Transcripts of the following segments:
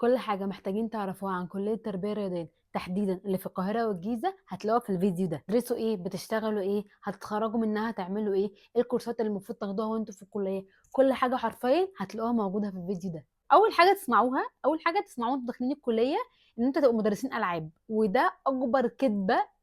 كل حاجة محتاجين تعرفوها عن كلية التربية الرياضية تحديدا اللي في القاهرة والجيزة هتلاقوها في الفيديو ده. تدرسوا ايه، بتشتغلوا ايه، هتتخرجوا منها تعملوا ايه، ايه الكورسات اللي المفروض تاخدوها وانتوا في الكلية. كل حاجة حرفيا هتلاقوها موجودة في الفيديو ده. اول حاجة تسمعوها انتوا داخلين الكلية ان انتوا تبقوا مدرسين العاب، وده اكبر كذبة.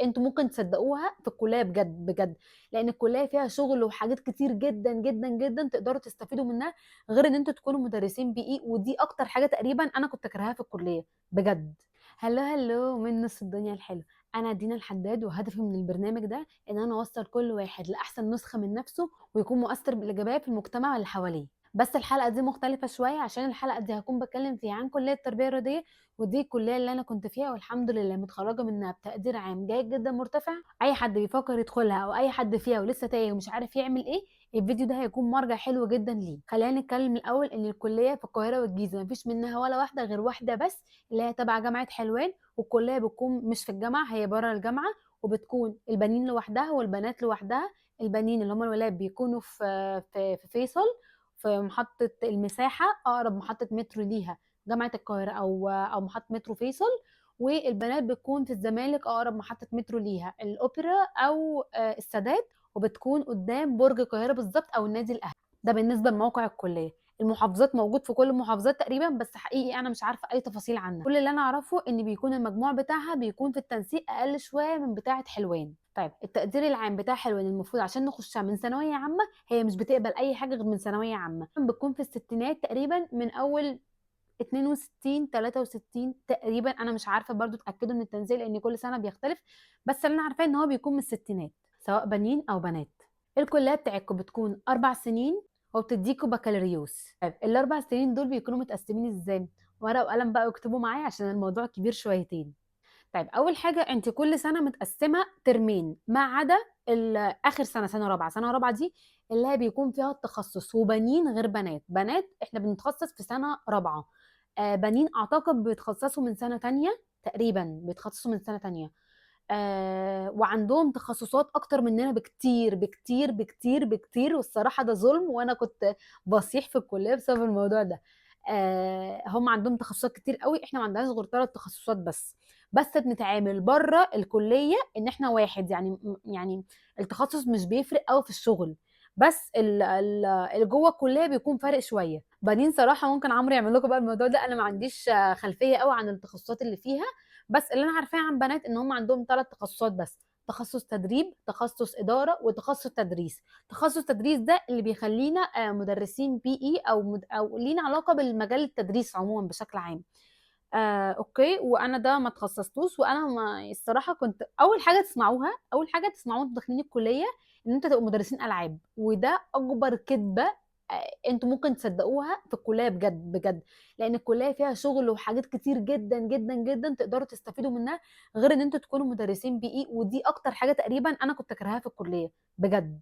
انتوا ممكن تصدقوها في الكلية بجد بجد، لان الكلية فيها شغل وحاجات كتير جدا جدا جدا تقدروا تستفيدوا منها، غير ان انتوا تكونوا مدرسين بي اي، ودي اكتر حاجه تقريبا انا كنت اكرهها في الكليه بجد. هلو من نص الدنيا الحلو. انا دينا الحداد، وهدفي من البرنامج ده ان انا اوصل كل واحد لاحسن نسخه من نفسه، ويكون مؤثر بالايجابيه في المجتمع اللي حواليه. بس الحلقه دي مختلفه شويه، عشان الحلقه دي هكون بتكلم فيها عن كليه التربيه الرياضيه، ودي الكليه اللي انا كنت فيها والحمد لله متخرجه منها بتقدير عام جيد جدا مرتفع. اي حد بيفكر يدخلها او اي حد فيها ولسه تايه ومش عارف يعمل ايه، الفيديو ده هيكون مرجع حلو جدا ليه. خلينا نتكلم الاول ان الكليه في القاهره والجيزه مفيش منها ولا واحده غير واحده بس، اللي هي تبع جامعه حلوان، والكليه بتكون مش في الجامعه، هي بره الجامعه، وبتكون البنين لوحدها والبنات لوحدها. البنين اللي هم الولاد بيكونوا في فيصل، في محطه المساحه، اقرب محطه مترو ليها جامعه القاهره او محطه مترو فيصل. والبنات بتكون في الزمالك، اقرب محطه مترو ليها الاوبرا او السادات، وبتكون قدام برج القاهره بالظبط او النادي الاهلي. ده بالنسبه لموقع الكليه. المحافظات موجود في كل المحافظات تقريبا، بس حقيقي انا مش عارفه اي تفاصيل عنها. كل اللي انا اعرفه ان بيكون المجموع بتاعها بيكون في التنسيق اقل شويه من بتاعه حلوان. طيب التقدير العام بتاع حلوان المفروض عشان نخشها من ثانويه عامه، هي مش بتقبل اي حاجه غير من ثانويه عامه، بتكون في الستينات تقريبا، من اول 62 63 تقريبا. انا مش عارفه برضو، اتاكدوا من التنزيل لان كل سنه بيختلف، بس اللي انا عارفاه ان هو بيكون من الستينات، سواء بنين او بنات. الكليه بتاعتكم بتكون 4 سنين، وبتديكوا بكالوريوس. طيب ال4 سنين دول بيكونوا متقسمين ازاي؟ ورقه وقلم بقى واكتبوا معايا عشان الموضوع كبير شويتين. طيب اول حاجه، انت كل سنه متقسمه ترمين، ما عدا اخر سنه، سنه رابعه دي اللي هي بيكون فيها التخصص، وبنين غير بنات. بنات احنا بنتخصص في سنه رابعه، بنين اعتقد بيتخصصوا من سنه تانية، تقريبا بيتخصصوا من سنه تانية. وعندهم تخصصات اكتر مننا بكتير بكتير بكتير بكتير، والصراحه ده ظلم، وانا كنت بصيح في الكليه بسبب الموضوع ده. هم عندهم تخصصات كتير قوي، احنا ما عندناش غير 3 تخصصات بس بنتعامل بره الكليه ان احنا واحد، يعني التخصص مش بيفرق قوي في الشغل، بس اللي جوه الكليه بيكون فارق شويه. بنين صراحه ممكن عمرو يعمل لكم بقى الموضوع ده، انا ما عنديش خلفيه قوي عن التخصصات اللي فيها. بس اللي انا عارفاه عن بنات ان هم عندهم 3 تخصصات بس: تخصص تدريب، تخصص اداره، وتخصص تدريس. تخصص تدريس ده اللي بيخلينا مدرسين بي اي، او لينا علاقه بالمجال التدريس عموما بشكل عام. اوكي، وانا ده ما تخصصتوش، وانا ما الصراحه كنت اول حاجه تسمعوها انتوا داخلين الكليه ان انتوا تبقوا مدرسين العاب، وده اكبر كذبه. انتوا ممكن تصدقوها في الكليه بجد بجد، لان الكليه فيها شغل وحاجات كتير جدا جدا جدا تقدروا تستفيدوا منها، غير ان انتوا تكونوا مدرسين بي اي، ودي اكتر حاجه تقريبا انا كنت اكرهها في الكليه بجد.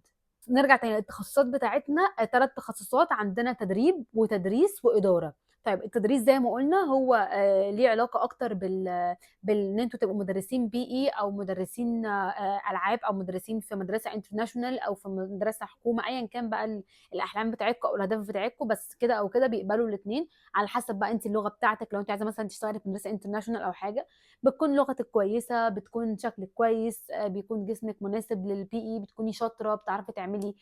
نرجع تاني للتخصصات بتاعتنا. 3 تخصصات عندنا: تدريب وتدريس واداره. طيب التدريس زي ما قلنا هو ليه علاقه اكتر بان انتوا تبقوا مدرسين بي اي، او مدرسين العاب، او مدرسين في مدرسه انترناشونال، او في مدرسه حكومه، ايا كان بقى الاحلام بتاعتكم او الاهداف بتاعتكم، بس كده او كده بيقبلوا الاثنين، على حسب بقى انت اللغه بتاعتك. لو انت عايزه مثلا تشتغلي في مدرسه انترناشونال او حاجه، بتكون لغتك كويسه، بتكون شكلك كويس، بيكون جسمك مناسب للبي اي، بتكوني شاطره بتعرفي تعملي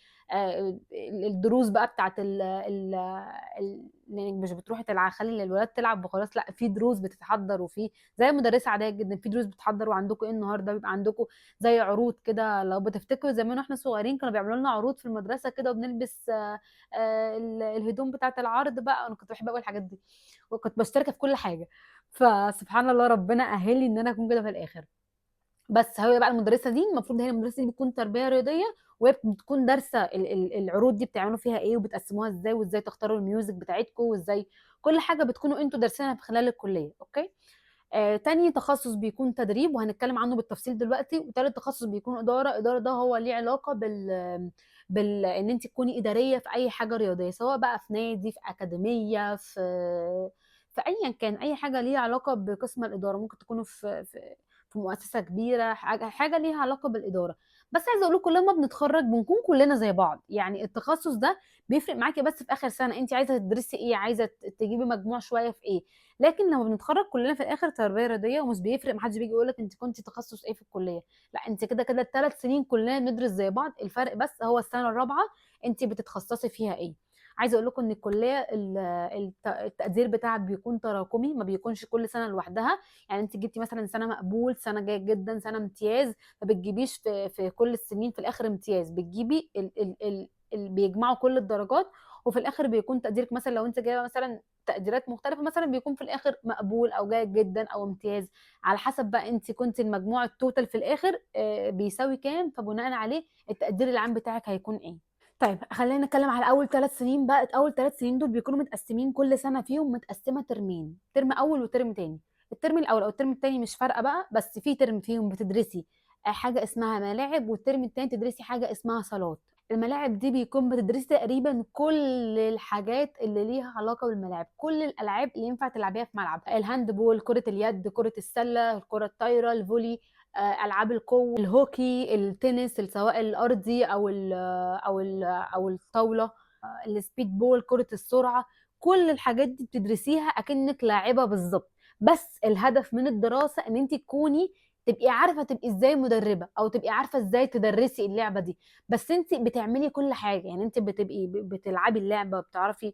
الدروس بقى بتاعت لانك مش بتروحي خلي الولاد تلعب وخلاص، لا، في دروس بتتحضر، وفي زي مدرسه عاديه جدا في دروس بتحضر. وعندكم ايه النهارده؟ بيبقى عندكم زي عروض كده، لو بتفتكروا زمان واحنا صغيرين كانوا بيعملوا لنا عروض في المدرسه كده، وبنلبس الهدوم بتاعه العرض بقى. انا كنت بحب قوي الحاجات دي، وكنت بشترك في كل حاجه. فسبحان الله ربنا اهلي ان انا اكون كده في الاخر. بس هي بقى المدرسه دي المفروض هي المدرسه دي بتكون تربيه رياضيه، وهي بتكون دارسه العروض دي بتعملوا فيها ايه، وبتقسموها ازاي، وازاي تختاروا الميوزك بتاعتكم، وازاي كل حاجه بتكونوا انتوا دارسينها في خلال الكليه. اوكي. تاني تخصص بيكون تدريب، وهنتكلم عنه بالتفصيل دلوقتي. وتالت تخصص بيكون اداره. اداره ده هو ليه علاقه ان انت تكوني اداريه في اي حاجه رياضيه، سواء بقى في نادي، في اكاديميه، في ايا كان اي حاجه ليها علاقه بقسم الاداره. ممكن تكونوا في في مؤسسه كبيره، حاجه ليها علاقه بالاداره. بس عايزه اقول لكم لما بنتخرج بنكون كلنا زي بعض. يعني التخصص ده بيفرق معاكي بس في اخر سنه، انت عايزه تدرسي ايه، عايزه تجيبي مجموع شويه في ايه. لكن لما بنتخرج كلنا في الاخر تربيه رياضيه، ومش بيفرق، محدش بيجي يقول لك انت كنت تخصص ايه في الكليه. لا، انت كده كده الثلاث سنين كلنا بندرس زي بعض، الفرق بس هو السنه الرابعه انت بتتخصصي فيها ايه. عايزه اقول لكم ان الكليه التقدير بتاعك بيكون تراكمي، ما بيكونش كل سنه لوحدها. يعني انت جبتي مثلا سنه مقبول، سنه جيد جدا، سنه امتياز، ما بتجيبيش في كل السنين في الاخر امتياز، بتجيبي بيجمعوا كل الدرجات، وفي الاخر بيكون تقديرك مثلا لو انت جايبه مثلا تقديرات مختلفه، مثلا بيكون في الاخر مقبول او جيد جدا او امتياز، على حسب بقى انت كنت المجموع التوتال في الاخر بيساوي كام، فبناء عليه التقدير العام بتاعك هيكون ايه. طيب خلينا نتكلم على اول 3 سنين بقى. اول 3 سنين دول بيكونوا متقسمين، كل سنه فيهم متقسمه ترمين، ترم اول وترم تاني. الترم الاول او الترم التاني مش فارقه بقى، بس في ترم فيهم بتدرسي حاجه اسمها ملاعب، والترم التاني تدرسي حاجه اسمها صالات. الملاعب دي بيكون بتدرسي تقريبا كل الحاجات اللي ليها علاقه بالملاعب، كل الالعاب اللي ينفع تلعبيها في ملعب، الهاند بول، كره اليد، كره السله، الكره الطايره، الفولي، العاب القوه، الهوكي، التنس سواء الارضي او الطاوله، السبيد بول، كره السرعه. كل الحاجات دي بتدرسيها اكنك لاعبه بالظبط. بس الهدف من الدراسه ان انت تبقي عارفه تبقي ازاي مدربه، او تبقي عارفه ازاي تدرسي اللعبه دي. بس انت بتعملي كل حاجه، يعني انت بتبقي بتلعبي اللعبه، بتعرفي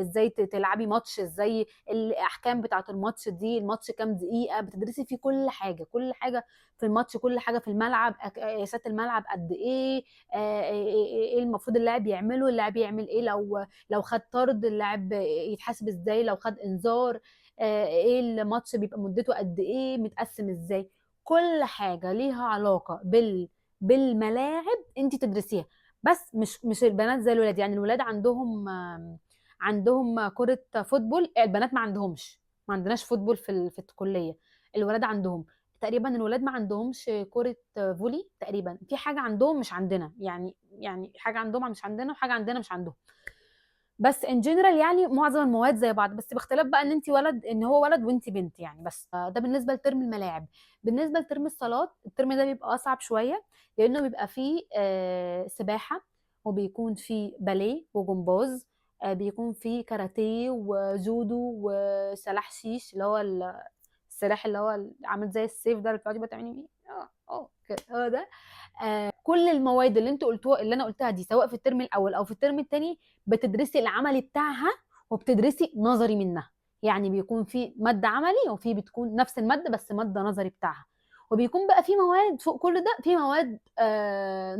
ازاي تلعبي ماتش، ازاي الاحكام بتاعه الماتش دي، الماتش كام دقيقه، بتدرسي فيه كل حاجه، كل حاجه في الماتش، كل حاجه في الملعب، قياسات الملعب قد ايه، ايه المفروض اللاعب يعمله، اللاعب يعمل ايه لو خد طرد، اللاعب يتحاسب ازاي لو خد انذار، ايه الماتش بيبقى مدته قد ايه، متقسم ازاي. كل حاجه ليها علاقه بالملاعب انت تدرسيها. بس مش البنات زي الولاد. يعني الولاد عندهم كرة فوتبول، البنات ما عندناش فوتبول في الكلية. الولاد عندهم تقريبا، الولاد ما عندهمش كرة فولي تقريبا، في حاجة عندهم مش عندنا، يعني حاجة عندهم مش عندنا، وحاجة عندنا مش عندهم. بس ان جنرال يعني معظم المواد زي بعض، بس باختلاف بقى ان انت ولد، ان هو ولد وانت بنت يعني. بس ده بالنسبه لترم الملاعب. بالنسبه لترم الصالات، الترم ده بيبقى اصعب شويه، لانه بيبقى فيه سباحه، وبيكون فيه باليه وجمباز، بيكون فيه كاراتيه وجودو وسلاح شيش، اللي هو السلاح اللي هو عامل زي السيف ده اللي بتقعدي بقى تعملي بيه، كده، هو ده. كل المواد اللي انتوا قلتوها، اللي انا قلتها دي، سواء في الترم الاول او في الترم الثاني، بتدرسي العملي بتاعها وبتدرسي نظري منها. يعني بيكون في ماده عملي، وفي بتكون نفس الماده بس ماده نظري بتاعها. وبيكون بقى في مواد فوق كل ده، في مواد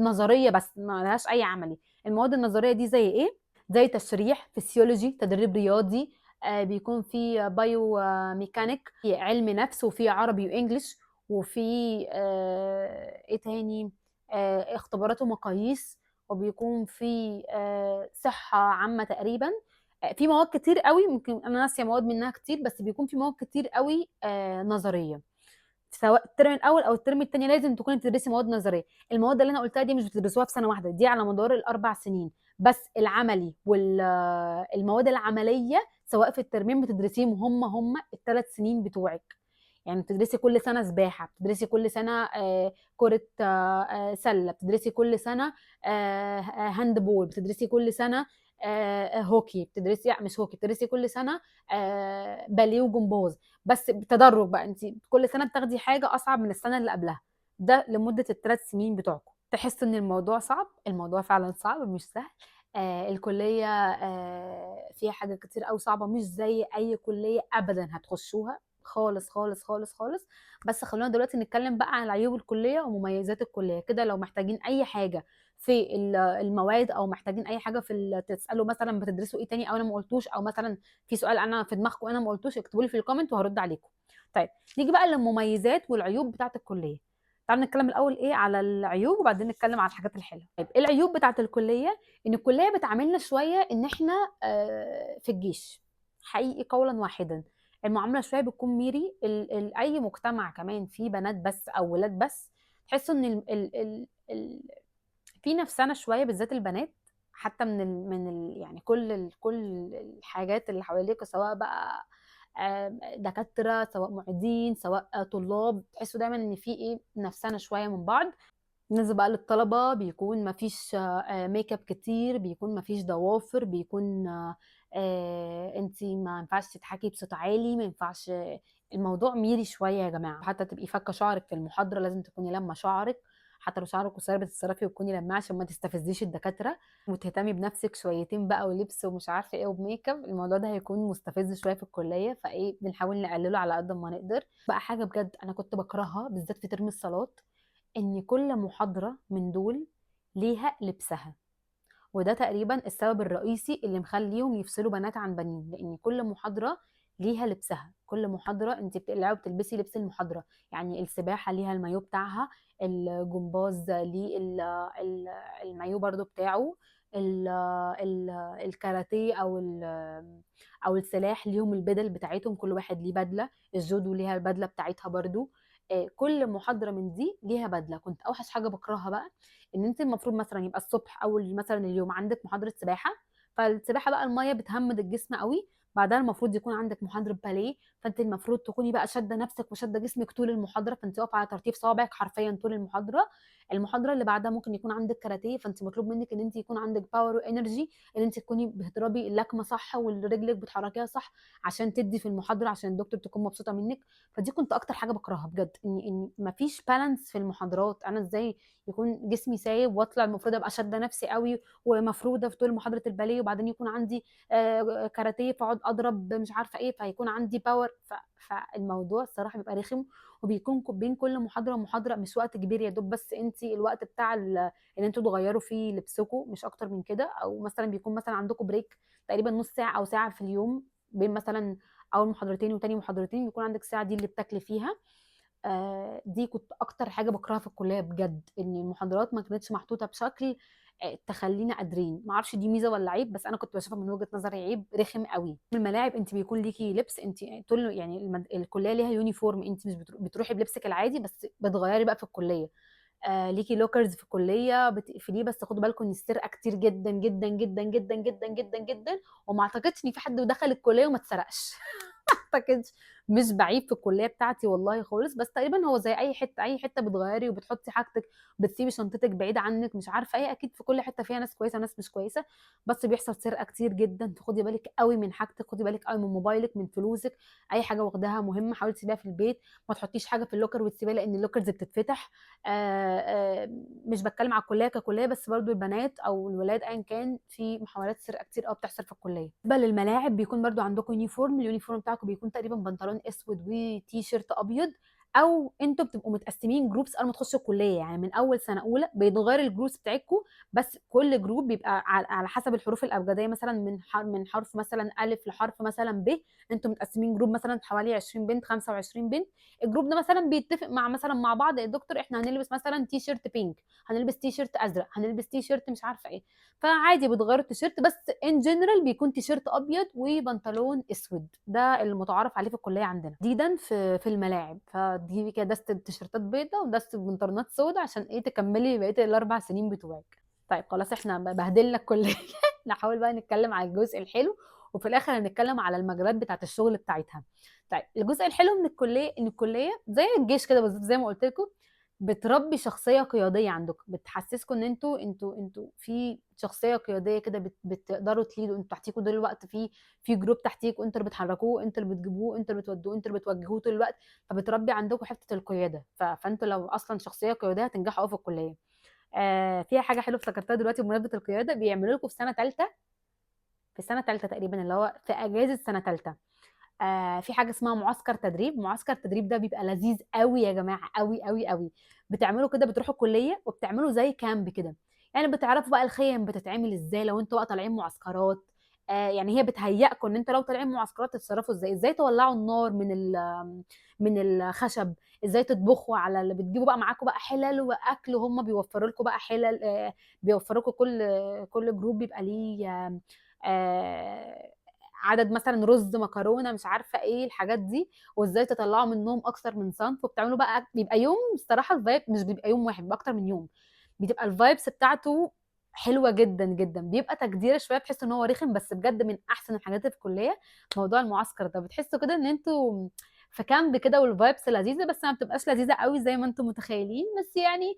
نظريه بس ما لهاش اي عملي. المواد النظريه دي زي ايه؟ زي تشريح، فسيولوجي، تدريب رياضي، بيكون في بايو ميكانيك، في علم نفس، وفي عربي وانجليش، وفي ايه تاني، اختبارات ومقاييس، وبيكون في صحة عامة تقريبا. في مواد كتير قوي، ممكن انا ناسيه مواد منها كتير، بس بيكون في مواد كتير قوي نظريه. سواء الترم الاول او الترم الثاني لازم تكوني بتدرسي مواد نظريه. المواد اللي انا قلتها دي مش بتدرسوها في سنه واحده، دي على مدار ال4 سنين. بس العملي والمواد العمليه سواء في الترمين بتدرسيهم هم ال3 سنين بتوعك. يعني بتدرسي كل سنه سباحه، بتدرسي كل سنه كره سله، بتدرسي كل سنه هاند بول، بتدرسي كل سنه هوكي، بتدرسي مش هوكي، بتدرسي كل سنه باليه وجمباز. بس بتدرج بقى، انت كل سنه بتاخدي حاجه اصعب من السنه اللي قبلها. ده لمده ال3 سنين بتوعكم. تحس ان الموضوع صعب؟ الموضوع فعلا صعب، مش سهل. الكليه فيها حاجات كتير قوي صعبه، مش زي اي كليه ابدا هتخشوها، خالص خالص خالص خالص. بس خلونا دلوقتي نتكلم بقى عن عيوب الكليه ومميزات الكليه كده. لو محتاجين اي حاجه في المواد، او محتاجين اي حاجه تسالوا مثلا بتدرسوا ايه تاني او انا ما قلتوش، او مثلا في سؤال انا في دماغكم انا ما قلتوش، اكتبوا لي في الكومنت وهرد عليكم. طيب نيجي بقى للمميزات والعيوب بتاعه الكليه. تعالوا نتكلم الاول ايه على العيوب، وبعدين نتكلم على الحاجات الحلوه. طيب إيه العيوب بتاعه الكليه؟ ان الكليه بتعاملنا شويه ان احنا في الجيش، حقيقي قولا واحدا. المعامله شويه بتكون ميري، اي مجتمع كمان فيه بنات بس او ولاد بس، تحس ان في نفسنا شويه، بالذات البنات. حتى يعني كل الحاجات اللي حواليك، سواء بقى دكاتره سواء معيدين سواء طلاب، تحسوا دايما ان في ايه نفسنا شويه من بعض. بالنسبة بقى للطلبة بيكون مفيش ميك اب كتير، بيكون مفيش ضوافر، بيكون انتي ما ينفعش تضحكي بصوت عالي، ما ينفعش الموضوع ميري شوية يا جماعة. حتى تبقي فاكة شعرك في المحاضرة لازم تكوني لما شعرك، حتى لو شعرك قصير بتتصرفي وتكوني لما عشان ما تستفزيش الدكاترة، وتهتمي بنفسك شويتين بقى ولبس ومش عارفة ايه وبميك اب. الموضوع ده هيكون مستفز شوية في الكلية، فايه بنحاول نقلله على قد ما نقدر. بقى حاجة بجد انا كنت بكرهها بالذات في ترم الصالات، ان كل محاضرة من دول ليها لبسها، وده تقريبا السبب الرئيسي اللي مخليهم يفصلوا بنات عن بنين، لان كل محاضرة ليها لبسها. كل محاضرة انت بتقلعي وبتلبسي لبس المحاضرة. يعني السباحة ليها المايو بتاعها، الجمباز ليه المايو برضو بتاعه، ال ال الكاراتيه او السلاح ليهم البدل بتاعتهم، كل واحد ليه بدلة. الجودو ليها البدلة بتاعتها برضو. كل محاضرة من دي ليها بدلة. كنت اوحش حاجة بكرهها بقى ان انت المفروض مثلا يبقى الصبح اول مثلا اليوم عندك محاضره سباحه، فالسباحه بقى الميه بتهمد الجسم قوي، بعدها المفروض يكون عندك محاضره باليه، فانت المفروض تكوني بقى شاده نفسك وشاده جسمك طول المحاضره، فانت واقفه على ترتيب صوابعك حرفيا طول المحاضره. المحاضره اللي بعدها ممكن يكون عندك كاراتيه، فانت مطلوب منك ان انت يكون عندك باور وانرجي، ان انت تكوني بتضربي اللكمه صح ورجلك بتحركيها صح عشان تدي في المحاضره، عشان الدكتور تكون مبسوطه منك. فدي كنت اكتر حاجه بكرهها بجد، ان مفيش بالانس في المحاضرات. انا ازاي يكون جسمي سايب واطلع المفروض ابقى شاده نفسي قوي ومفروده في طول محاضره الباليه، وبعدين يكون عندي كاراتيه فاقعد اضرب مش عارفه ايه فهيكون عندي باور. فالموضوع الصراحه بيبقى رخم، وبيكون بين كل محاضره ومحاضره مش وقت كبير، يا دوب بس انت الوقت بتاع ان انتوا تغيروا فيه لبسكم مش اكتر من كده. او مثلا بيكون مثلا عندكم بريك تقريبا نص ساعه او ساعه في اليوم بين مثلا اول محاضرتين وتاني محاضرتين، بيكون عندك ساعه دي اللي بتاكلي فيها. دي كنت اكتر حاجه بكرهها في الكليه بجد، ان المحاضرات ما كانتش محطوطه بشكل تخلينا قادرين. ما اعرفش دي ميزه ولا عيب، بس انا كنت بشوفها من وجهه نظري عيب رخم قوي. الملاعب انت بيكون ليكي لبس، انت طول يعني الكليه ليها يونيفورم، انت مش بتروحي بلبسك العادي بس بتغيري بقى في الكليه. ليكي لوكرز في الكليه بتقفليه، بس خدوا بالكم ان السرقه كتير جدا جدا جدا جدا جدا جدا جدا، وما اعتقدش ان في حد دخل الكليه وما اتسرقش. اعتقدش. مش بعيب في الكليه بتاعتي والله خالص، بس تقريبا هو زي اي حته، اي حته بتغيري وبتحطي حاجتك، بتسيبي شنطتك بعيده عنك مش عارفه ايه. اكيد في كل حته فيها ناس كويسه وناس مش كويسه، بس بيحصل سرقه كتير جدا. فخدي بالك قوي من حاجتك، خدي بالك قوي من موبايلك من فلوسك، اي حاجه واخداها مهمه حاولي تسيبيها في البيت. ما تحطيش حاجه في اللوكر وتسيبيها، لان اللوكرز بتتفتح. مش بتكلم على الكليه ككليه، بس برضو البنات او الولاد ايا كان في محاولات سرقه كتير قوي بتحصل في الكليه. بالنسبه للملاعب بيكون برضو عندكم يونيفورم، اليونيفورم بتاعكم بيكون تقريبا بنطلون اسود وتي شيرت ابيض، او انتوا بتبقوا متقسمين جروبس قبل ما تخشوا الكليه. يعني من اول سنه اولى بيتغير الجروبس بتاعتكم، بس كل جروب بيبقى على حسب الحروف الابجديه، مثلا من حرف مثلا الف لحرف مثلا ب. انتوا متقسمين جروب مثلا حوالي 20 بنت 25 بنت. الجروب ده مثلا بيتفق مع مثلا مع بعض الدكتور احنا هنلبس مثلا تي شيرت بينك، هنلبس تي شيرت ازرق، هنلبس تي شيرت مش عارفه ايه. فعادي بتغيروا التيشيرت، بس ان جنرال بيكون تيشيرت ابيض وبنطلون اسود، ده المتعارف عليه في الكليه عندنا تحديدا في الملاعب. فدي كده دست التيشيرتات بيضاء ودست بنطلونات سوداء عشان ايه تكملي بقيه الاربع سنين بتوعك. طيب خلاص احنا بهدلنا الكليه. نحاول بقى نتكلم على الجزء الحلو، وفي الاخر هنتكلم على المجالات بتاعت الشغل بتاعتها. طيب الجزء الحلو من الكليه ان الكليه زي الجيش كده بالظبط زي ما قلت لكم، بتربي شخصيه قياديه عندكم، بتحسسكم ان انتوا في شخصيه قياديه كده، بتقدروا تليدوا. انتوا تحتيكوا طول الوقت في جروب تحتيكوا، انتوا اللي بتحركوه، انتوا اللي بتجيبوه، انتوا اللي بتودوه، انتوا اللي بتوجهوه طول الوقت. فبتربي عندكم حته القياده، فانتوا لو اصلا شخصيه قياديه هتنجحوا قوي في الكليه. فيها حاجه حلوه افتكرتها دلوقتي بمناسبه القياده، بيعملوا لكم في سنه ثالثه تقريبا اللي هو في اجازه سنه ثالثه. في حاجه اسمها معسكر تدريب. معسكر التدريب ده بيبقى لذيذ قوي يا جماعه، قوي قوي قوي. بتعملوا كده، بتروحوا الكليه وبتعملوا زي كامب كده. يعني بتعرفوا بقى الخيم بتتعمل ازاي لو انتوا بقى طالعين معسكرات. يعني هي بتهيئكم ان انتوا لو طالعين معسكرات تتصرفوا ازاي، ازاي تولعوا النار من الخشب، ازاي تطبخوا على اللي بتجيبوا بقى معاكم بقى حلل واكل، وهم بيوفروا لكم بقى حلل. بيوفروا لكم كل جروب بيبقى ليه آه، عدد مثلا رز مكرونه مش عارفه ايه الحاجات دي، وازاي تطلعوا منهم اكتر من صنف. وبتعملوا بقى بيبقى يوم الصراحه الفايب مش بيبقى يوم واحد، بيبقى اكتر من يوم. بتبقى الفايبس بتاعته حلوة جدًا، جدًا، بيبقى تجديرة شوية بتحسّوا إن هو رخم، بس بجد من أحسن الحاجات اللي في الكلية موضوع المعسكر ده، بتحسّوا كده إن أنتم في كامب كده والvibes لذيذة، بس ما بتبقاش لذيذة أوي زي ما أنتم متخيلين، بس يعني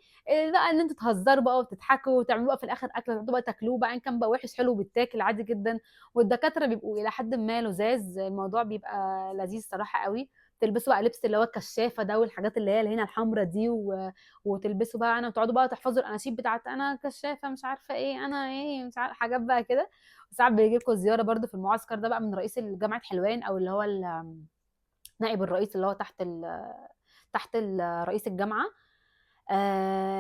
بقى إن أنتم تهزروا بقى وتضحكوا وتعملوا بقى في الآخر أكلة تقعدوا بقى تاكلوه بقى إن كان بقى وِحِش حلو بيتاكل عادي جدًا، والدكاترة بيبقوا إلى حدٍ ما لُذاذ، الموضوع بيبقى لذيذ صراحة أوي، تلبسوا بقى لبس اللي هو الكشافة ده والحاجات اللي هي الهنا الحمرا دي وتلبسوا بقى وتقعدوا بقى تحفظوا الأناشيد بتاعة أنا كشافة مش عارفة إيه، أنا إيه، مش حاجات بقى كده. وساعات بييجي لكم زيارة برضه في المعسكر ده بقى من رئيس جامعة حلوان أو اللي هو نائب الرئيس اللي هو تحت رئيس الجامعة.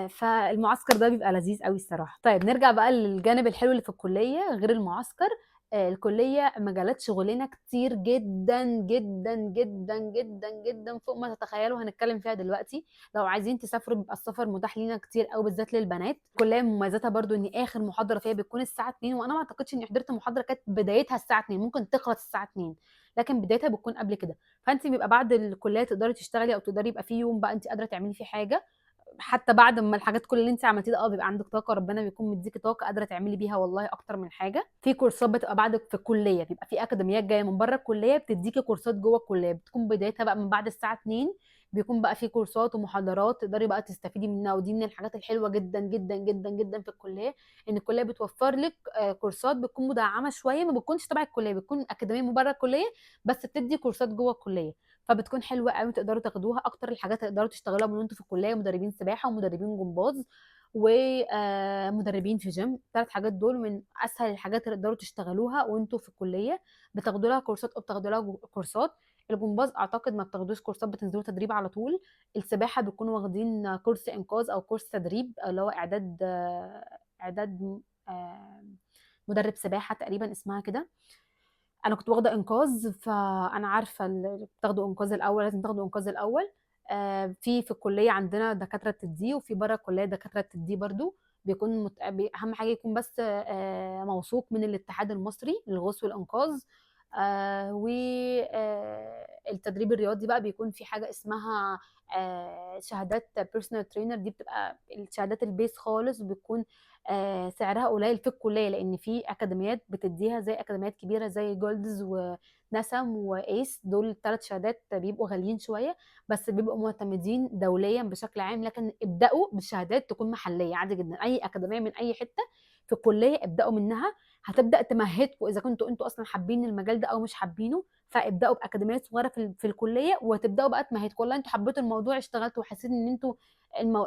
فالمعسكر ده بيبقى لذيذ أوي الصراحة. طيب نرجع بقى للجانب الحلو اللي في الكلية غير المعسكر. الكلية مجالات شغلنا كتير جدًا، جدًا، جدًا، جدًا، جدًا فوق ما تتخيلوا هنتكلم فيها دلوقتي. لو عايزين تسافروا بيبقى السفر متاح لينا كتير أوي بالذات للبنات. الكلية مميزاتها برضه إن آخر محاضرة فيها بتكون الساعة 14:00 وأنا ما أعتقدش إني حضرت محاضرة كانت بدايتها الساعة 14:00 ممكن تخلص الساعة 14:00 لكن بدايتها بتكون قبل كده. فأنتِ بيبقى بعد الكلية تقدري تشتغلي أو تقدري يبقى في يوم بقى أنتِ قادرة تعملي فيه حاجة. حتى بعد ما الحاجات كل اللي أنتِ عملتيه ده بيبقى عندِك طاقة، ربنا بيكون مدّيكِ طاقة قادرة تعملي بيها والله أكتر من حاجة. في كورسات بتبقى بعد في الكلية، بيبقى في أكاديميات جاية من برّه الكلية بتدّيكِ كورسات جوّه الكلية، بتكون بدايتها بقى من بعد الساعة 14:00 بيكون بقى في كورسات ومحاضرات تقدري بقى تستفيدي منها، ودي من الحاجات الحلوة جدًا، جدًا، جدًا، جدًا في الكلية، إن الكلية بتوفّر لِك كورسات بتكون مدعّمة شوية، ما بتكونش تبع الكلية، بتكون أكاديمية من برّه الكلية، بس بتدّي كورسات جوّه الكلية. فبتكون حلوة أوي تقدروا تاخدوها، أكتر الحاجات تقدروا تشتغلوها من وأنتم في الكلية مدربين سباحة ومدربين جمباز و مدربين في gym، ال3 حاجات دول من أسهل الحاجات اللي تقدروا تشتغلوها وأنتم في الكلية، بتاخدوا لها كورسات أو بتاخدوا لها كورسات. الجمباز أعتقد ما بتاخدوش كورسات بتنزلوا تدريب على طول. السباحة بتكونوا واخدين كورس إنقاذ أو كورس تدريب اللي هو إعداد مدرب سباحة تقريبًا اسمها كده. أنا كنت واخدة إنقاذ، فأنا عارفة بتاخدوا إنقاذ الأول، لازم تاخدوا إنقاذ الأول. في الكلية عندنا دكاترة بتدّيه، وفي برّه الكلية دكاترة بتدّيه برضه، بيكون أهم حاجة يكون بس موثوق من الاتحاد المصري للغوص والإنقاذ. و التدريب الرياضي بقى بيكون في حاجة اسمها شهادات personal trainer دي بتبقى الشهادات الbase خالص، بتكون سعرها قليل في الكلية، لإن في أكاديميات بتدّيها زي أكاديميات كبيرة زي جولدز ونسم وACE دول ال3 شهادات بيبقوا غاليين شوية، بس بيبقوا معتمدين دوليًا بشكل عام، لكن ابدأوا بشهادات تكون محلية عادي جدًا، أي أكاديمية من أي حتة في الكلية ابدأوا منها، هتبدأ تمهّدكم إذا كنتم أنتم أصلًا حابين المجال ده أو مش حابينه، فابدأوا بأكاديميات صغيرة في الكلية وهتبدأوا بقى تمهّدكم، والله أنتم حبيتوا الموضوع اشتغلتوا وحسيتوا إن أنتم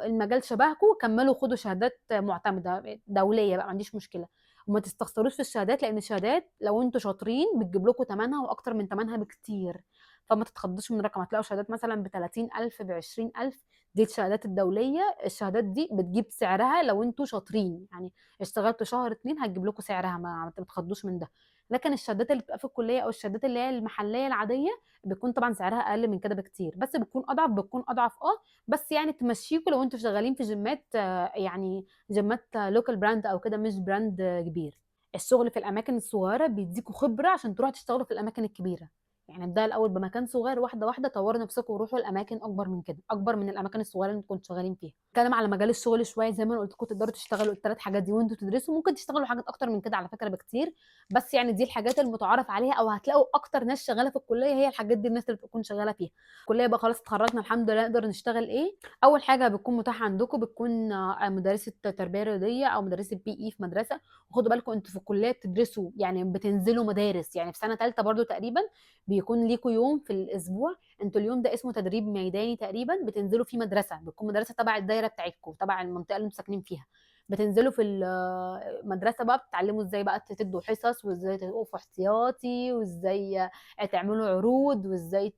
المجال شبهكم، كمّلوا خدوا شهادات معتمدة دولية بقى ما عنديش مشكلة، وما تستخسروش في الشهادات لإن الشهادات لو أنتم شاطرين بتجيب لكم تمنها وأكتر من تمنها بكتير، فما تتخضوش من الرقم، هتلاقوا شهادات مثلًا ب30.000 ب20.000 دي الشهادات الدولية، الشهادات دي بتجيب سعرها لو أنتم شاطرين، يعني اشتغلتوا شهر 2 هتجيب لكم سعرها ما تتخضوش من ده، لكن الشهادات اللي بتبقى في الكلية أو الشهادات اللي هي المحلية العادية بيكون طبعًا سعرها أقل من كده بكتير، بس بتكون أضعف بس يعني تمشّيكم لو أنتم شغالين في جيمات يعني جيمات local brand أو كده مش brand كبير. الشغل في الأماكن الصغيرة بيدّيكم خبرة عشان تروحوا تشتغلوا في الأماكن الكبيرة، يعني ابدأوا الأول بمكان صغير واحدة، واحدة طوّروا نفسكم وروحوا لأماكن أكبر من كده، أكبر من الأماكن الصغيرة اللي أنتم كنتم شغالين فيها. نتكلم على مجال الشغل شوية زي ما أنا قُلت لكم تقدروا تشتغلوا ال3 حاجات دي وأنتم بتدرسوا، ممكن تشتغلوا حاجات أكتر من كده على فكرة بكتير، بس يعني دي الحاجات المُتعارف عليها أو هتلاقوا أكتر ناس شغالة في الكلية هي الحاجات دي الناس اللي بتكون شغالة فيها. الكلية بقى خلاص اتخرّجنا الحمد لله نقدر نشتغل إيه. أول حاجة بتكون متاحة عندكم بتكون مدرسة تربية رياضية أو مدرسة PE في مدرسة، وخدوا بالكم أنتم في الكلية بتدرسوا يعني بتنزلوا مدارس، يعني في سنة تالتة برضه تقريبًا بيكون ليكم يوم في الأسبوع، أنتم اليوم ده اسمه تدريب ميداني تقريبًا، بتنزلوا فيه مدرسة، بتكون مدرسة تبع الدايرة بتاعتكم، تبع المنطقة اللي أنتم ساكنين فيها، بتنزلوا في المدرسة بقى بتتعلموا إزاي بقى تدّوا حصص، وإزاي تقفوا احتياطي، وإزاي تعملوا عروض، وإزاي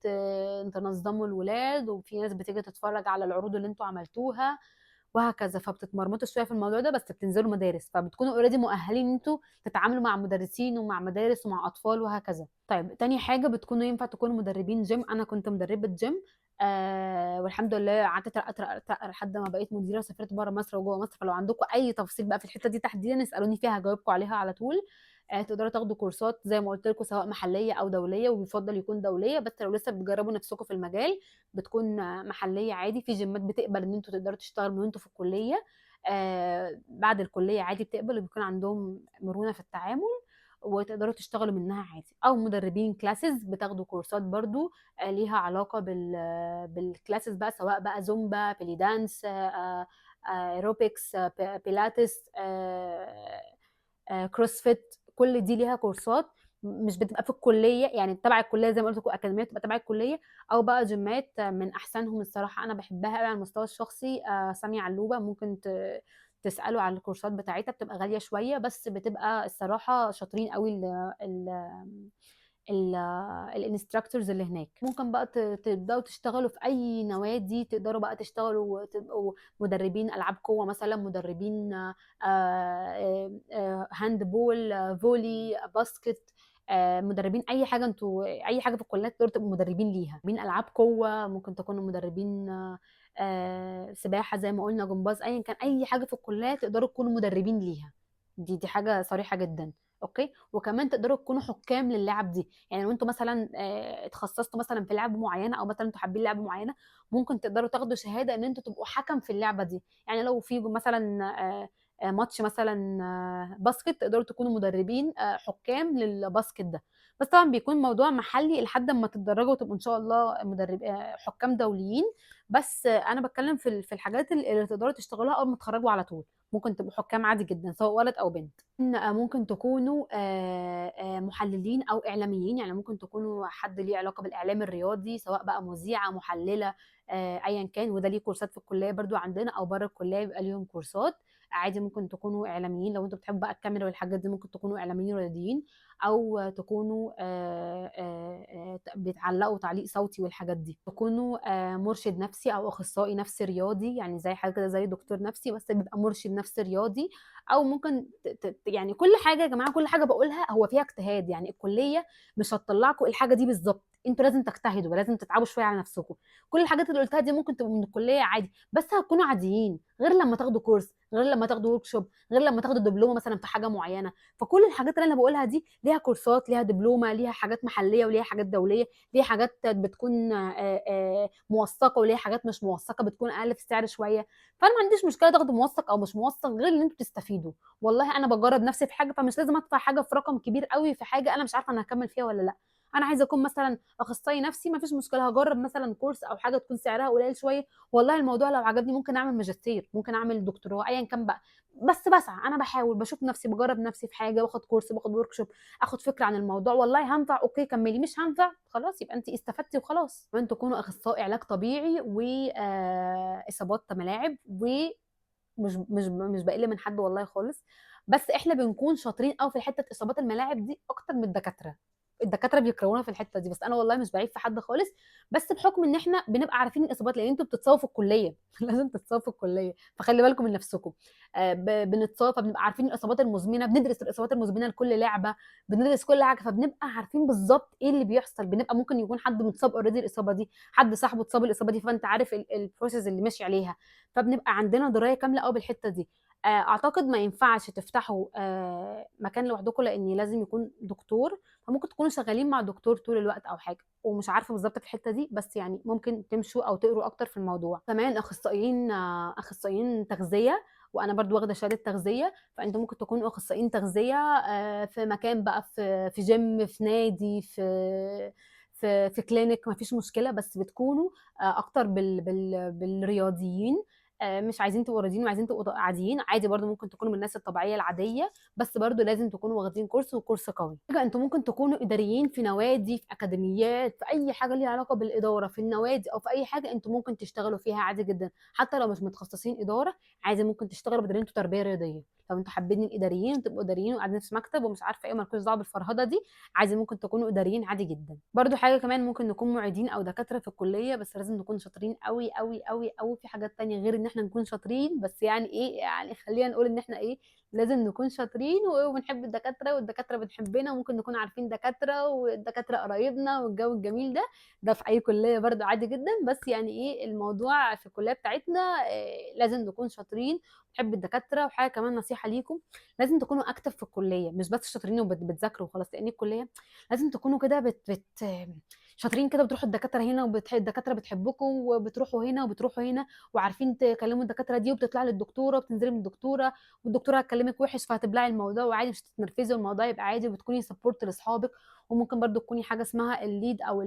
تنظموا الولاد، وفي ناس بتيجي تتفرج على العروض اللي أنتم عملتوها وهكذا، فبتتمرمطوا شوية في الموضوع ده بس بتنزلوا مدارس، فبتكونوا already مؤهلين إن أنتم تتعاملوا مع مدرسين ومع مدارس ومع أطفال وهكذا. طيب تاني حاجة بتكونوا ينفع تكونوا مدربين gym، أنا كنت مدربة gym والحمد لله قعدت أترقى لحد ما بقيت مديرة وسافرت برّه مصر وجوّه مصر، فلو عندكم أي تفاصيل بقى في الحتة دي تحديدًا اسألوني فيها هاجاوبكم عليها على طول. تقدروا تاخدوا كورسات زي ما قُلت لكم سواء محلية أو دولية، ويُفضّل يكون دولية، بس لو لسه بتجربوا نفسكم في المجال بتكون محلية عادي، في جيمات بتقبل إن أنتم تقدروا تشتغلوا من وأنتم في الكلية، بعد الكليه عادي بتقبل وبيكون عندهم مرونه في التعامل، وتقدروا تشتغلوا منها عادي. او مدربين كلاسز بتاخدوا كورسات برضو ليها علاقه بالكلاسز بقى، سواء بقى زومبا، بيلي دانس، ايروبكس، بيلاتس، كروسفيت. كل دي ليها كورسات، مش بتبقى في الكليه يعني تبع الكليه، زي ما قلت لكم اكاديميه بتبقى تبع الكليه، او بقى جيمات. من احسنهم الصراحه انا بحبها قوي على المستوى الشخصي ساميه علوبه، ممكن تسالوا على الكورسات بتاعتها، بتبقى غاليه شويه بس بتبقى الصراحه شاطرين قوي ال الانستراكتورز اللي هناك. ممكن بقى تبداوا تشتغلوا في اي نوادي، تقدروا بقى تشتغلوا وتبقوا مدربين العاب قوه مثلا، مدربين هاند بول، فولي، باسكت، مدربين اي حاجه. انتوا اي حاجه في الكليه تقدروا تبقوا مدربين ليها. مين العاب قوه، ممكن تكونوا مدربين سباحه زي ما قلنا، جمباز، ايا كان اي حاجه في الكليه تقدروا تكونوا مدربين ليها. دي حاجه صريحه جدا. اوكي. وكمان تقدروا تكونوا حكام للعب دي، يعني لو انتوا مثلا اتخصصتوا مثلا في لعبه معينه، او مثلا انتوا حابين لعبه معينه، ممكن تقدروا تاخدوا شهاده ان انتوا تبقوا حكم في اللعبه دي. يعني لو في مثلا ماتش مثلا باسكت، تقدروا تكونوا مدربين حكام للباسكت ده. بس طبعا بيكون موضوع محلي لحد ما تتدرجوا وتبقوا ان شاء الله مدرب حكام دوليين. بس انا بتكلم في الحاجات اللي تقدروا تشتغلوها اول ما تتخرجوا على طول. ممكن تبقوا حكام عادي جدا سواء ولد او بنت. ممكن تكونوا محللين او اعلاميين، يعني ممكن تكونوا حد ليه علاقه بالاعلام الرياضي، سواء بقى مذيعه، محلله، ايا كان. وده ليه كورسات في الكليه برضو عندنا، او بره الكليه بيبقى ليهم كورسات عادي. ممكن تكونوا اعلاميين لو انتوا بتحبوا بقى الكاميرا والحاجات دي، ممكن تكونوا اعلاميين رياضيين، او تكونوا بتعلقوا تعليق صوتي والحاجات دي. تكونوا مرشد نفسي او اخصائي نفسي رياضي، يعني زي حاجه كده زي دكتور نفسي بس بيبقى مرشد نفسي رياضي. او ممكن يعني كل حاجه يا جماعه، كل حاجه بقولها هو فيها اجتهاد. يعني الكليه مش هتطلعكم الحاجه دي بالظبط، انتوا لازم تجتهدوا ولازم تتعبوا شويه على نفسكم. كل الحاجات اللي قلتها دي ممكن تبقى من الكليه عادي، بس هتكونوا عاديين، غير لما تاخدوا كورس، غير لما تاخدوا ورك شوب، غير لما تاخدوا دبلومه مثلا في حاجه معينه. فكل الحاجات اللي انا بقولها دي ليها كورسات، ليها دبلومه، ليها حاجات محليه وليها حاجات دوليه، ليها حاجات بتكون موثقه، وليها حاجات مش موثقه بتكون اقل في السعر شويه. فانا ما عنديش مشكله تاخدوا موثق او مش موثق، غير ان انتوا تستفيدوا. والله انا بجرب نفسي في حاجه، فمش لازم ادفع حاجه في رقم كبير قوي في حاجه انا مش عارفه انا هكمل فيها ولا لا. انا عايزه اكون مثلا اخصائي نفسي، ما فيش مشكله هجرب مثلا كورس او حاجه تكون سعرها قليل شويه. والله الموضوع لو عجبني ممكن اعمل ماجستير، ممكن اعمل دكتوراه، ايا كان بقى. بس بسعى، انا بحاول، بشوف نفسي، بجرب نفسي في حاجه، باخد كورس، باخد ورك شوب، اخد فكره عن الموضوع. والله هنفع اوكي كملي، مش هنفع خلاص يبقى انت استفدتي وخلاص. وانتوا تكونوا اخصائي علاج طبيعي واصابات ملاعب. مش بقل من حد والله خالص، بس احنا بنكون شاطرين قوي في حته اصابات الملاعب دي اكتر من الدكاتره. الدكاتره بيكرهونا في الحته دي، بس انا والله مش بعيب في حد خالص. بس بحكم ان احنا بنبقى عارفين الاصابات، لان انتوا بتتصابوا في الكليه لازم تتصابوا في الكليه، فخلي بالكم من نفسكم. بنتصاب فبنبقى عارفين الاصابات المزمنه، بندرس الاصابات المزمنه لكل لعبه، بندرس كل حاجه، فبنبقى عارفين بالظبط ايه اللي بيحصل. بنبقى ممكن يكون حد متصاب اوريدي الاصابه دي، حد صاحبه اتصاب الاصابه دي، فانت عارف البروسيس اللي ماشي عليها. فبنبقى عندنا درايه كامله قوي بالحته دي. اعتقد ما ينفعش تفتحوا مكان لوحدكم، لان لازم يكون دكتور. فممكن تكونوا شغالين مع دكتور طول الوقت او حاجه، ومش عارفه بالظبط في الحته دي، بس يعني ممكن تمشوا او تقروا اكتر في الموضوع. كمان اخصائيين تغذيه، وانا برضو واخده شهاده تغذيه. فانتوا ممكن تكونوا اخصائيين تغذيه في مكان بقى، في جيم، في نادي، في كلينيك، ما فيش مشكله. بس بتكونوا اكتر بالرياضيين. مش عايزين تبقوا رياضيين وعايزين تبقوا عاديين عادي برضو، ممكن تكونوا من الناس الطبيعيه العاديه، بس برضو لازم تكونوا واخدين كورس وكورس قوي. حاجه، انتوا ممكن تكونوا اداريين في نوادي، في اكاديميات، في اي حاجه ليها علاقه بالاداره في النوادي، او في اي حاجه انتوا ممكن تشتغلوا فيها عادي جدا. حتى لو مش متخصصين اداره عادي، ممكن تشتغلوا بدل انتوا تربيه رياضيه. لو انتوا حابين الاداريين تبقوا اداريين وقاعدين في مكتب ومش عارفه ايه، مالكوش دعوه بالفرهده دي، عادي ممكن تكونوا اداريين عادي جدا. برضو حاجه كمان، ممكن نكون معيدين او دكاتره في الكليه، بس لازم نكون شاطرين قوي قوي قوي قوي في حاجات تانية غير ان احنا نكون شاطرين. بس يعني ايه، يعني خلينا نقول ان احنا ايه، لازم نكون شاطرين وبنحب الدكاتره والدكاتره بنحبنا، وممكن نكون عارفين دكاتره والدكاتره قرايبنا والجو الجميل ده في اي كليه برضو عادي جدا. بس يعني ايه الموضوع في الكليه بتاعتنا لازم نكون شاطرين، نحب الدكاتره. وحاجه كمان نصيحه ليكم، لازم تكونوا اكتف في الكليه، مش بس شاطرين وبتذاكروا وخلاص، لان الكليه لازم تكونوا كده شاطرين كده، بتروحوا الدكاتره هنا الدكاتره بتحبكم، وبتروحوا هنا وبتروحوا هنا، وعارفين تكلموا الدكاتره دي، وبتطلعي للدكتوره وبتنزلي من الدكتوره، والدكتوره هتكلمك وحش فهتبلعي الموضوع وعادي مش هتتنرفزي والموضوع يبقى عادي، وبتكوني سبورت لاصحابك. وممكن برضو تكوني حاجه اسمها الليد او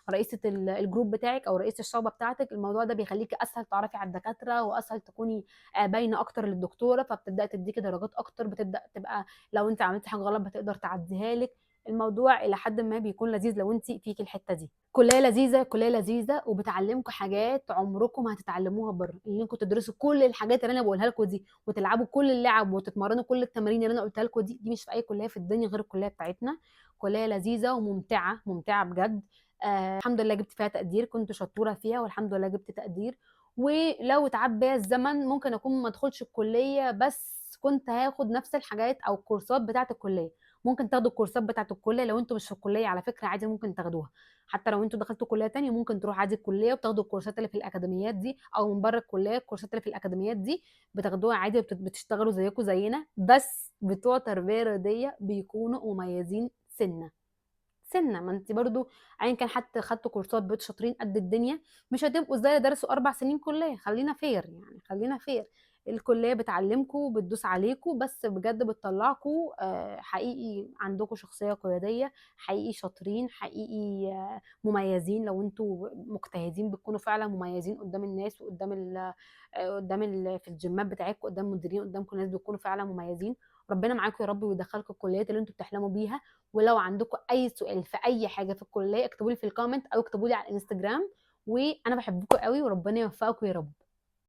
رئيسه الجروب بتاعك او رئيسه الشعبه بتاعتك. الموضوع ده بيخليكي اسهل تعرفي على الدكاتره، واسهل تكوني باينه اكتر للدكتوره، فبتبدا تديكي درجات اكتر، بتبدا تبقى لو انت عملتي حاجه غلط بتقدر تعديها لك. الموضوع الى حد ما بيكون لذيذ لو انت فيكي الحته دي. كليه لذيذه، كليه لذيذه، وبتعلمكم حاجات عمركم ما هتتعلموها بره، ان انكم تدرسوا كل الحاجات اللي انا بقولها لكم دي، وتلعبوا كل اللعب، وتتمرنوا كل التمارين اللي انا قلتها لكم دي مش في اي كليه في الدنيا غير الكليه بتاعتنا. كليه لذيذه وممتعه، ممتعه بجد. الحمد لله جبت فيها تقدير، كنت شطوره فيها والحمد لله جبت تقدير. ولو اتعب بيا الزمن ممكن اكون ما ادخلش الكليه، بس كنت هاخد نفس الحاجات او الكورسات بتاعه الكليه. ممكن تاخدوا الكورسات بتاعه الكليه لو انتوا مش في الكليه، على فكره عادي ممكن تاخدوها. حتى لو انتوا دخلتوا كليه تانية ممكن تروح عادي الكليه وبتاخدوا الكورسات اللي في الاكاديميات دي، او من بره الكليه الكورسات اللي في الاكاديميات دي بتاخدوها عادي، بتشتغلوا زيكم زينا. بس بتوع تربيه رياضيه بيكونوا مميزين سنه سنه. ما انت برضو ايا كان حتى خدتوا كورسات بقيتوا شاطرين قد الدنيا، مش هتبقوا زي اللي درسوا 4 سنين كليه. خلينا فير يعني، خلينا فير. الكليه بتعلمكم بتدوس عليكم، بس بجد بتطلعكم حقيقي عندكم شخصيه قياديه، حقيقي شاطرين، حقيقي مميزين. لو انتوا مجتهدين بتكونوا فعلا مميزين قدام الناس، وقدام في الجيمات بتاعتكم، قدام مديرين، قدامكم ناس، بتكونوا فعلا مميزين. ربنا معاكم يا رب، ويدخلكم الكليات اللي انتوا بتحلموا بيها. ولو عندكم اي سؤال في اي حاجه في الكليه اكتبوا لي في الكومنت او اكتبوا لي على الانستجرام. وانا بحبكم قوي وربنا يوفقكم يا رب.